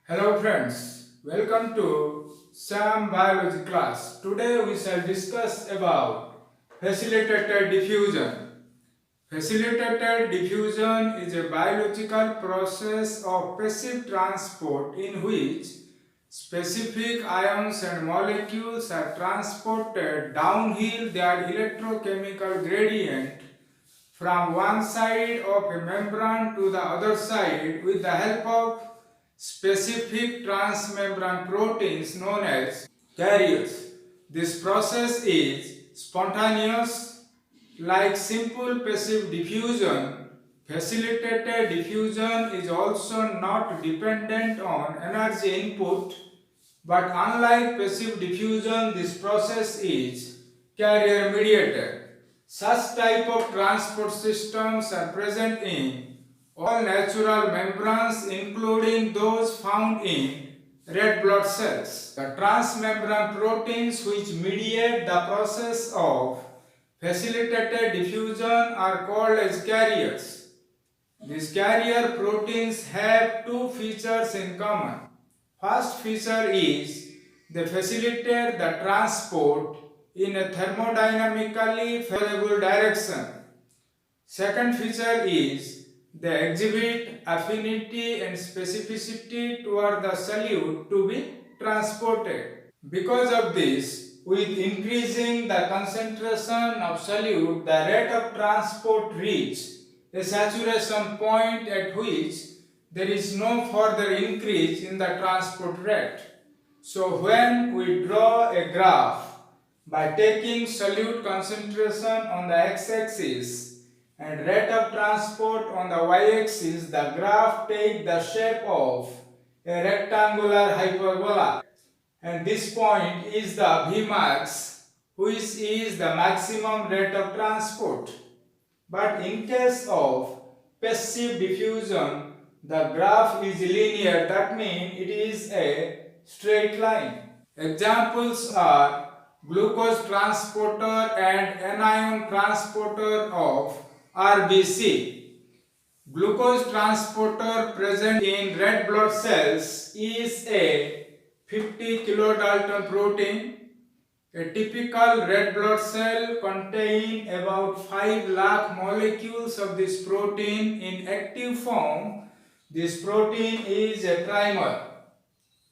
Hello friends, welcome to Sam Biology class. Today we shall discuss about facilitated diffusion. Facilitated diffusion is a biological process of passive transport in which specific ions and molecules are transported downhill their electrochemical gradient from one side of a membrane to the other side with the help of specific transmembrane proteins known as carriers. This process is spontaneous. Like simple passive diffusion, facilitated diffusion is also not dependent on energy input, but unlike passive diffusion, this process is carrier mediated. Such type of transport systems are present in all natural membranes, including those found in red blood cells. The transmembrane proteins which mediate the process of facilitated diffusion are called as carriers. These carrier proteins have two features in common. First feature is they facilitate the transport in a thermodynamically favorable direction. Second feature is they exhibit affinity and specificity toward the solute to be transported. Because of this, with increasing the concentration of solute, the rate of transport reaches a saturation point at which there is no further increase in the transport rate. So when we draw a graph by taking solute concentration on the x-axis and rate of transport on the y-axis, the graph takes the shape of a rectangular hyperbola. And this point is the Vmax, which is the maximum rate of transport. But in case of passive diffusion, the graph is linear, that means it is a straight line. Examples are glucose transporter and anion transporter of RBC. Glucose transporter present in red blood cells is a 50 kilodalton protein. A typical red blood cell contains about 5 lakh molecules of this protein in active form. This protein is a trimer.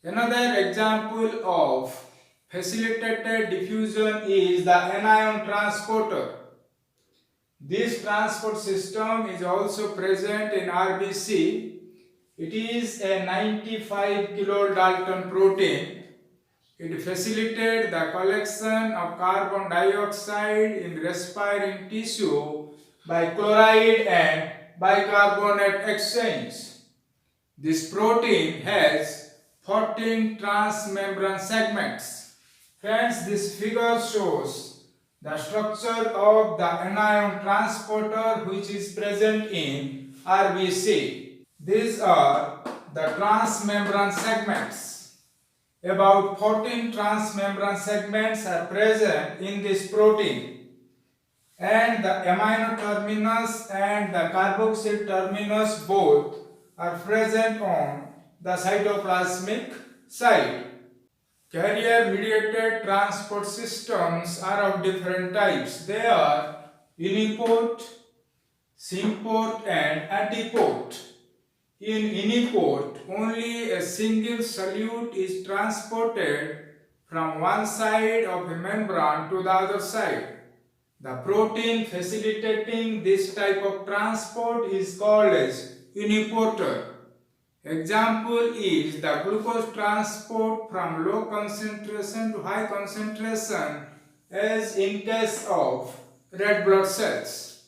Another example of facilitated diffusion is the anion transporter. This transport system is also present in RBC. It is a 95 kilodalton protein. It facilitates the collection of carbon dioxide in respiring tissue by chloride and bicarbonate exchange. This protein has 14 transmembrane segments. Friends, this figure shows the structure of the anion transporter which is present in RBC. These are the transmembrane segments. About 14 transmembrane segments are present in this protein, and the amino terminus and the carboxyl terminus both are present on the cytoplasmic side. Carrier mediated transport systems are of different types. They are uniport, symport and antiport. In uniport, only a single solute is transported from one side of a membrane to the other side. The protein facilitating this type of transport is called as uniporter. Example is the glucose transport from low concentration to high concentration, as in case of red blood cells.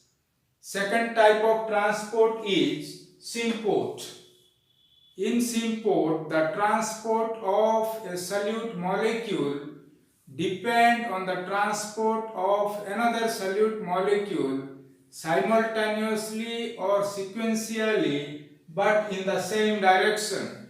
Second type of transport is symport. In symport, the transport of a solute molecule depends on the transport of another solute molecule simultaneously or sequentially, but in the same direction.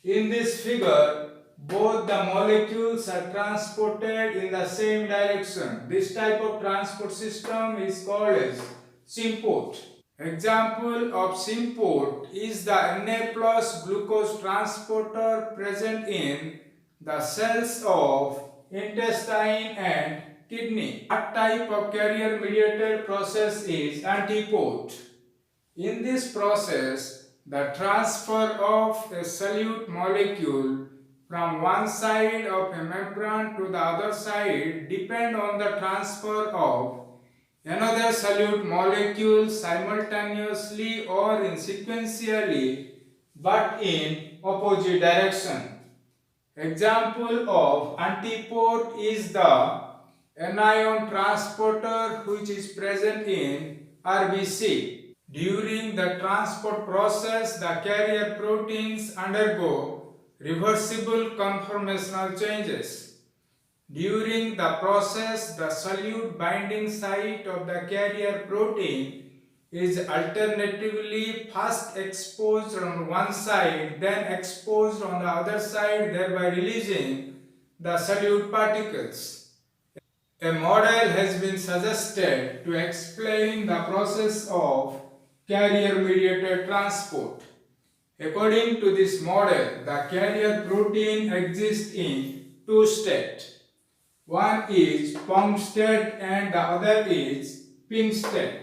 In this figure, both the molecules are transported in the same direction. This type of transport system is called as symport. Example of symport is the Na plus glucose transporter present in the cells of intestine and kidney. What type of carrier mediated process is antiport? In this process, the transfer of a solute molecule from one side of a membrane to the other side depend on the transfer of another solute molecule simultaneously or in sequentially but in opposite direction. Example of antiport is the anion transporter which is present in RBC. During the transport process, the carrier proteins undergo reversible conformational changes. During the process, the solute binding site of the carrier protein is alternatively first exposed on one side, then exposed on the other side, thereby releasing the solute particles. A model has been suggested to explain the process of carrier-mediated transport. According to this model, the carrier protein exists in two states. One is pump state and the other is pink state.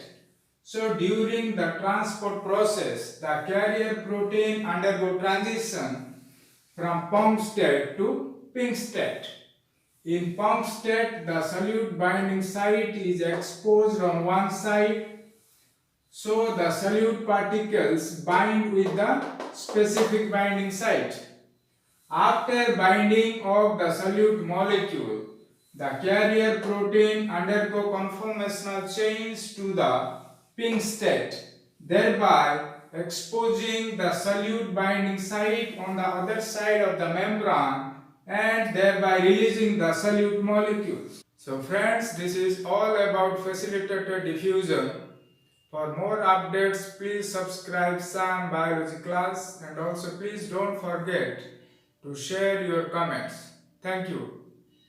So during the transport process, the carrier protein undergo transition from pump state to pink state. In pump state, the solute binding site is exposed on one side, so the solute particles bind with the specific binding site. After binding of the solute molecule, the carrier protein undergo conformational change to the pink state, thereby exposing the solute binding site on the other side of the membrane and thereby releasing the solute molecules. So friends, this is all about facilitated diffusion. For more updates, please subscribe Sam Biology class, and also please don't forget to share your comments. Thank you.